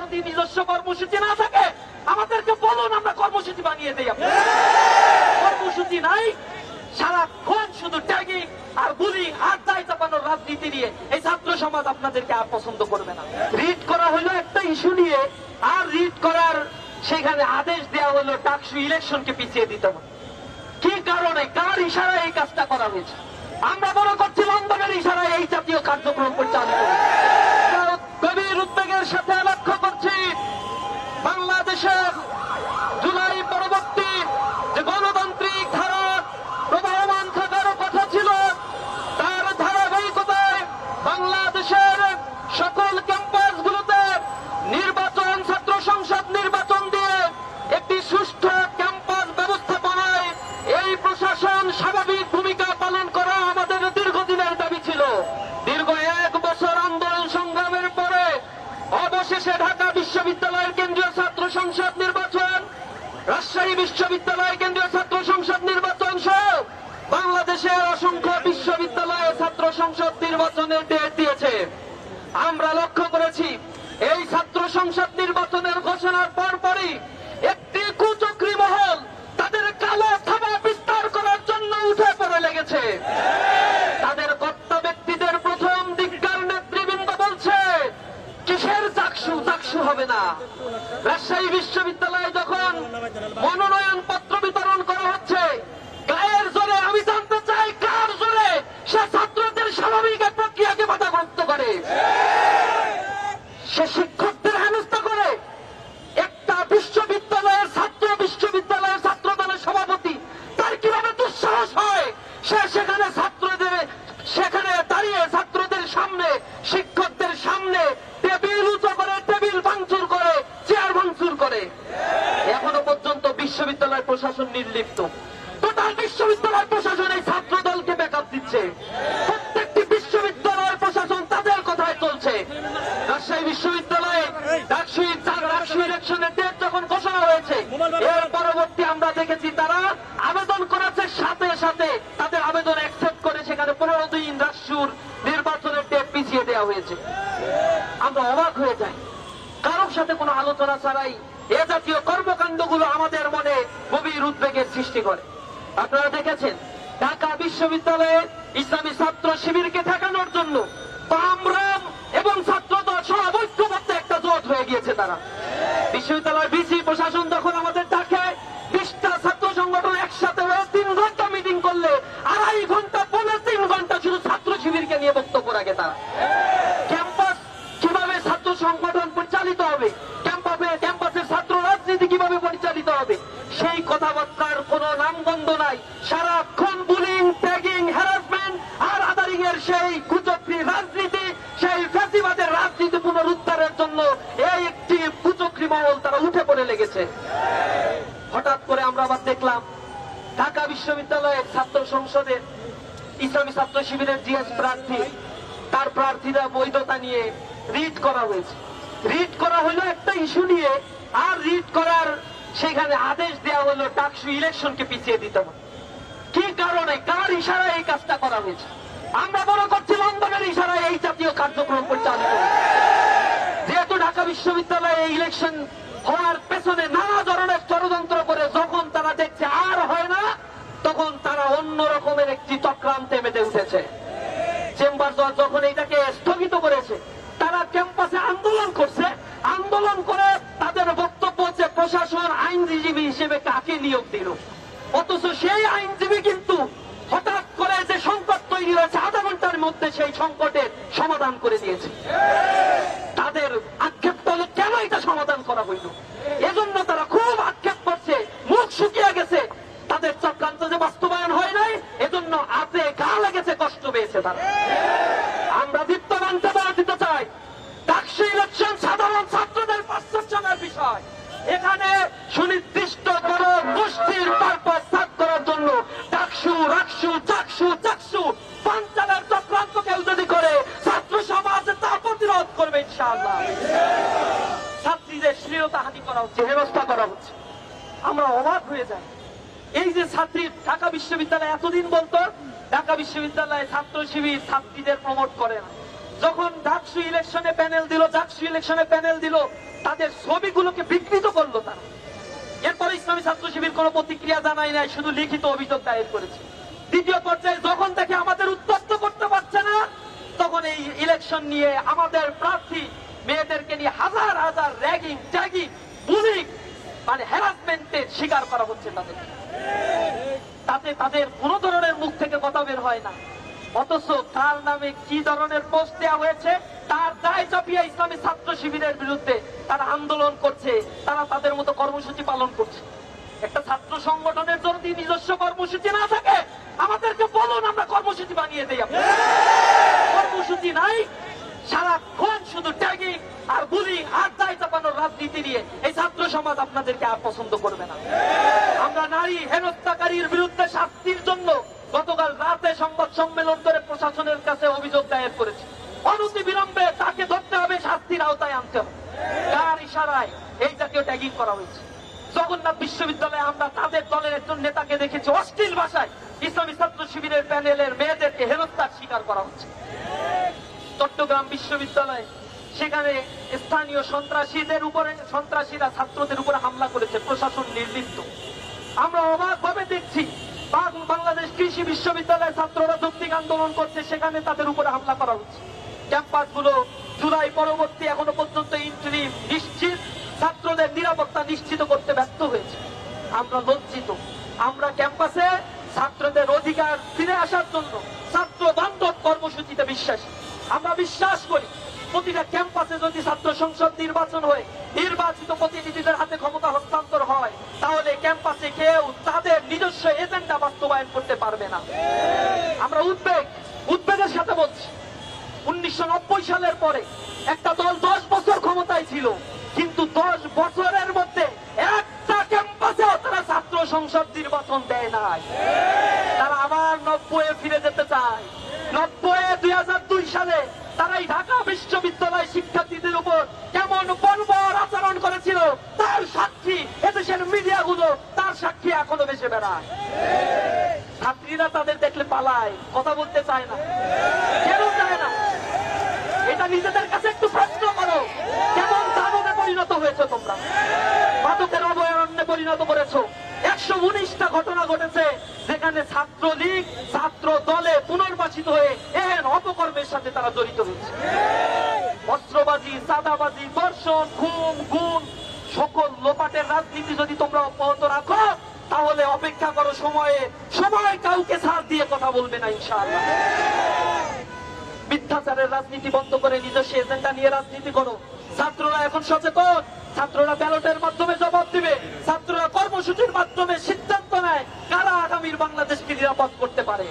যদি নিজস্ব কর্মসূচি না থাকে আমাদেরকে বলুন, আমরা কর্মসূচি বানিয়ে দেই। কর্মসূচি নাই, সারাক্ষণ শুধু ট্যাগিং আর বুলিং আর দায় চাপানোর রাজনীতি নিয়ে এই ছাত্র সমাজ আপনাদেরকে আর পছন্দ করবে না। রিট করা হলো একটা ইস্যু নিয়ে, আর রিট করার সেখানে আদেশ দেওয়া হলো ডাকসু ইলেকশনকে পিছিয়ে দিতে হবে। কি কারণে, কার ইশারায় এই কাজটা করা হয়েছে? আমরা মনে করছি লন্ডনের ইশারায় এই জাতীয় কার্যক্রম পরিচালিত হয়েছে। গভীর উদ্বেগের সাথে লক্ষ্য করছি বাংলাদেশের জুলাই পরবর্তী যে গণতান্ত্রিক ধারা প্রবহমান থাকার কথা ছিল, তার ধারাবাহিকতায় বাংলাদেশের সকল ক্যাম্পাসগুলোতে নির্বাচন, ছাত্র সংসদ নির্বাচন দিয়ে একটি সুষ্ঠু ক্যাম্পাস ব্যবস্থাপনায় এই প্রশাসন স্বাভাবিক ভূমিকা পালন করা আমাদের দীর্ঘদিনের দাবি ছিল। দীর্ঘ 1 বছর আন্দোলন সংগ্রামের পরে অবশেষে ঢাকা বিশ্ববিদ্যালয়ের কেন্দ্রীয় ছাত্র সংসদ নির্বাচন, রাজশাহী বিশ্ববিদ্যালয় কেন্দ্রীয় ছাত্র সংসদ নির্বাচন সহ বাংলাদেশের অসংখ্য বিশ্ববিদ্যালয়ে ছাত্র সংসদ নির্বাচনের ডেট দিয়েছে। আমরা লক্ষ্য করেছি এই ছাত্র সংসদ নির্বাচনের ঘোষণার পরপরই একটি কুচক্রী মহল তাদের কালো থাবা বিস্তার করার জন্য উঠে পড়ে লেগেছে। তাদের কর্তা ব্যক্তিদের প্রথম দিককার নেতৃবৃন্দ বলছে কিসের চাকসু, চাকসু হবে না। রাজশাহী বিশ্ববিদ্যালয়ে যখন মনোনয়ন পত্র বিতরণ করা হচ্ছে, গায়ের জোরে, আমি জানতে চাই কার জোরে সে ছাত্রদের স্বাভাবিক প্রক্রিয়াকে বাধাগ্রস্ত করে, সে শিক্ষকদের হেনস্থা করে। একটা বিশ্ববিদ্যালয়ের ছাত্র দলের সভাপতি, তার কিভাবে দুঃসাহস হয় সে সেখানে দাঁড়িয়ে ছাত্রদের সামনে, শিক্ষকদের সামনে টেবিল উঁচু করে, টেবিল ভাঙচুর করে, চেয়ার ভাঙচুর করে। এখনো পর্যন্ত বিশ্ববিদ্যালয় প্রশাসন নির্লিপ্ত। টোটাল বিশ্ববিদ্যালয় প্রশাসন এই ছাত্র দলকে ব্যাকআপ দিচ্ছে। প্রত্যেকটি বিশ্ববিদ্যালয়ের প্রশাসন তাদের কথায় চলছে। রাজশাহী বিশ্ববিদ্যালয়ে ডাকসু ইলেকশনের ডেট যখন ঘোষণা হয়েছে, এর পরবর্তী আমরা দেখেছি তারা আবেদন করেছে, সাথে সাথে তাদের আবেদন অ্যাকসেপ্ট করে সেখানে 15 দিন ডাকসুর নির্বাচনের ডেট পিছিয়ে দেওয়া হয়েছে। আমরা অবাক হয়ে যাই, কারোর সাথে কোনো আলোচনা ছাড়াই এ জাতীয় কর্মকাণ্ডগুলো আমাদের মনে গভীর উদ্বেগের সৃষ্টি করে। আপনারা দেখেছেন ঢাকা বিশ্ববিদ্যালয়ে ইসলামী ছাত্র শিবিরকে ঠেকানোর জন্য বামরাম এবং ছাত্রদল সহ ঐক্যবদ্ধ একটা জোট হয়ে গিয়েছে। তারা বিশ্ববিদ্যালয়ের ভিসি প্রশাসন যখন আমাদের ডাকে 20টা ছাত্র সংগঠন একসাথে হয়ে 3 ঘন্টা মিটিং করলে 2.5 ঘন্টা, 3 ঘন্টা শুধু ছাত্র শিবিরকে নিয়ে বক্তব্য রাখে। তারা ক্যাম্পাস কিভাবে ছাত্র সংগঠন পরিচালিত হবে, ক্যাম্পাসের ছাত্র রাজনীতি কিভাবে পরিচালিত হবে, সেই কথাবার্তার কোন নামগন্ধ নাই। সারাক্ষণ বুলিং, ট্যাগিং, হ্যারাসমেন্ট আর আদারিং এর সেই কুচক্রী রাজনীতি, সেই ফ্যাসিবাদের রাজনীতি পুনরুদ্ধারের জন্য এই একটি কুচক্রী মহল তারা উঠে পড়ে লেগেছে। হঠাৎ করে আমরা আবার দেখলাম ঢাকা বিশ্ববিদ্যালয়ের ছাত্র সংসদের ইসলামী ছাত্র শিবিরের জিএস প্রার্থী, তার প্রার্থীরা বৈধতা নিয়ে রিট করা হয়েছে। রিট করা হলো একটা ইস্যু নিয়ে, আর রিট করার সেখানে আদেশ দেওয়া হলো ডাকসু ইলেকশনকে পিছিয়ে দিতে হবে। কি কারণে, কার ইশারায় এই কাজটা করা হয়েছে? আমরা মনে করছি লন্ডনের ইশারায় এই জাতীয় কার্যক্রম পরিচালিত হয়েছে। যেহেতু ঢাকা বিশ্ববিদ্যালয়ে এই ইলেকশন হওয়ার পেছনে নানা ধরনের ষড়যন্ত্র করে যখন তারা দেখছে আর হয় না, তখন তারা অন্য রকমের একটি চক্রান্তে মেতে উঠেছে। চেম্বার দল যখন এটাকে স্থগিত করেছে, তারা ক্যাম্পাসে আন্দোলন করছে। আন্দোলন করে তাদের বক্তব্য হচ্ছে প্রশাসন আইনজীবী হিসেবে কাকে নিয়োগ দিল, অথচ সেই আইনজীবী কিন্তু হঠাৎ করে যে সংকট তৈরি হয়েছে আধা ঘন্টার মধ্যে সেই সংকটের সমাধান করে দিয়েছে। তাদের আক্ষেপ হলো কেন এটা সমাধান করা হইল, এজন্য তারা খুব আক্ষেপ করছে, মুখ শুকিয়ে গেছে। তাদের চক্রান্ত যে বাস্তবায়ন হয় নাই, এজন্য হাতে গা লেগেছে, কষ্ট পেয়েছে তারা। আমরা দীপ্তমানকে বলে দিতে চাই, ডাকসু ইলেকশন সাধারণ ছাত্রদের পার্সেপশনের বিষয়। এখানে সুনির্দিষ্ট কোন গোষ্ঠীর পারপাস সাফ করার জন্য ডাকসু, রাকসু, চাকসু, চাকসু পাঞ্চালের চক্রান্ত কেউ যদি করে, ছাত্র সমাজ তা প্রতিরোধ করবে ইনশাআল্লাহ। ছাত্রীদের শ্লীলতাহানি করা হচ্ছে, হেনস্থা করা হচ্ছে। আমরা অবাক হয়ে যাই। এই যে ছাত্রী, ঢাকা বিশ্ববিদ্যালয় এতদিন বলতো ঢাকা বিশ্ববিদ্যালয়ে ছাত্র শিবির ছাত্রীদের প্রমোট করে না, যখন ডাকসু ইলেকশনে প্যানেল দিল তাদের ছবিগুলোকে বিকৃত করলো তারা। এরপরে ইসলামী ছাত্র শিবির কোনো প্রতিক্রিয়া জানায় নাই, শুধু লিখিত অভিযোগ দায়ের করেছে। দ্বিতীয় পর্যায়ে যখন দেখে আমাদের উত্তপ্ত করতে পারছে না, তখন এই ইলেকশন নিয়ে আমাদের প্রার্থী মেয়েদেরকে নিয়ে হাজার হাজার র্যাগিং, ট্যাগিং, বুলিং, মানে হ্যারাসমেন্টের শিকার করা হচ্ছে তাদের। তাতে তাদের কোন ধরনের মুখ থেকে কথা বের হয় না, অথচ তার নামে কি ধরনের পোস্ট দেওয়া হয়েছে তার দায় চাপিয়ে ইসলামী ছাত্র শিবিরের বিরুদ্ধে তারা আন্দোলন করছে, তারা তাদের মতো কর্মসূচি পালন করছে। একটা ছাত্র সংগঠনের যদি নিজস্ব কর্মসূচি না থাকে আমাদেরকে বলুন, আমরা কর্মসূচি বানিয়ে দেই। কর্মসূচি নাই, সারাক্ষণ শুধু ট্যাগিং আর বুলিং আর দায় চাপানোর রাজনীতি নিয়ে এই ছাত্র সমাজ আপনাদেরকে আর পছন্দ করবে না। আমরা নারী হেনস্থাকারীর বিরুদ্ধে শাস্তির জন্য গতকাল রাতে সংবাদ সম্মেলন করে প্রশাসনের কাছে অভিযোগ দায়ের করেছি। অনতি বিলম্বে তাকে ধরতে হবে, শাস্তির আওতায় আনতে হবে। তার ইশারায় এই জাতীয় ট্যাগিং করা হয়েছে। জগন্নাথ বিশ্ববিদ্যালয়ে আমরা তাদের দলের একজন নেতাকে দেখেছি অশ্লীল ভাষায় ইসলামী ছাত্র শিবিরের প্যানেলের মেয়েদেরকে হেনস্থার শিকার করা হচ্ছে। চট্টগ্রাম বিশ্ববিদ্যালয়ে সেখানে স্থানীয় সন্ত্রাসীরা ছাত্রদের উপরে হামলা করেছে, প্রশাসন নির্লিপ্ত। আমরা অবাক ভাবে দেখছি বাংলাদেশ কৃষি বিশ্ববিদ্যালয়ের ছাত্ররা যৌক্তিক আন্দোলন করছে, সেখানে তাদের উপরে হামলা করা হচ্ছে। ক্যাম্পাসগুলো জুলাই পরবর্তী এখনো পর্যন্ত ইন্টারিম নিশ্চিত ছাত্রদের নিরাপত্তা নিশ্চিত করতে ব্যর্থ হয়েছে। আমরা লজ্জিত। আমরা ক্যাম্পাসে ছাত্রদের অধিকার ফিরে আসার জন্য ছাত্র বান্ধব কর্মসূচিতে বিশ্বাসী। আমরা বিশ্বাস করি প্রতিটা ক্যাম্পাসে যদি ছাত্র সংসদ নির্বাচন হয়ে নির্বাচিত প্রতিনিধিদের হাতে ক্ষমতা হস্তান্তর হয়, তাহলে ক্যাম্পাসে কেউ তাদের নিজস্ব এজেন্ডা বাস্তবায়ন করতে পারবে না। আমরা উদ্বেগের সাথে বলছি, 1990 সালের পরে একটা দল 10 বছর ক্ষমতায় ছিল, কিন্তু 10 বছরের মধ্যে একটা ক্যাম্পাসে তারা ছাত্র সংসদ নির্বাচন দেয় নাই। তারা আবার 90-এ ফিরে যেতে চায়। 2002 সালে তারাই ঢাকা বিশ্ববিদ্যালয় শিক্ষার্থীদের উপর কেমন বর্বর আচরণ করেছিল তার সাক্ষী এদেশের মিডিয়াগুলো, তার সাক্ষী এখনো বেঁচে বেড়ায়। ছাত্রীরা তাদের দেখলে পালায়, কথা বলতে চায় না। কেন চায় না? এটা নিজেদের কাছে একটু প্রশ্ন করো। কেমন দানবে পরিণত হয়েছে তোমরা? মাদকের অভয়ারণ্যে পরিণত করেছো। 119টা ঘটনা ঘটেছে যেখানে ছাত্রলীগ ছাত্র দলে পুনর্বাসিত হয়ে এহেন অপকর্মের সাথে তারা জড়িত হয়েছে। অস্ত্রবাজি, চাঁদাবাজি, ধর্ষণ, খুন, গুম, সকল লোপাটের রাজনীতি যদি তোমরা অব্যাহত রাখো, তাহলে অপেক্ষা করো সময় কাউকে ছাড় দিয়ে কথা বলবে না ইনশাআল্লাহ। মিথ্যাচারের রাজনীতি বন্ধ করে নিজস্ব এজেন্ডা নিয়ে রাজনীতি করো। ছাত্ররা এখন সচেতন, ছাত্ররা ব্যালটের মাধ্যমে জবাব দিবে, ছাত্ররা কর্মসূচির মাধ্যমে সিদ্ধান্ত নেয় কারা আগামীর বাংলাদেশকে নিরাপদ করতে পারে।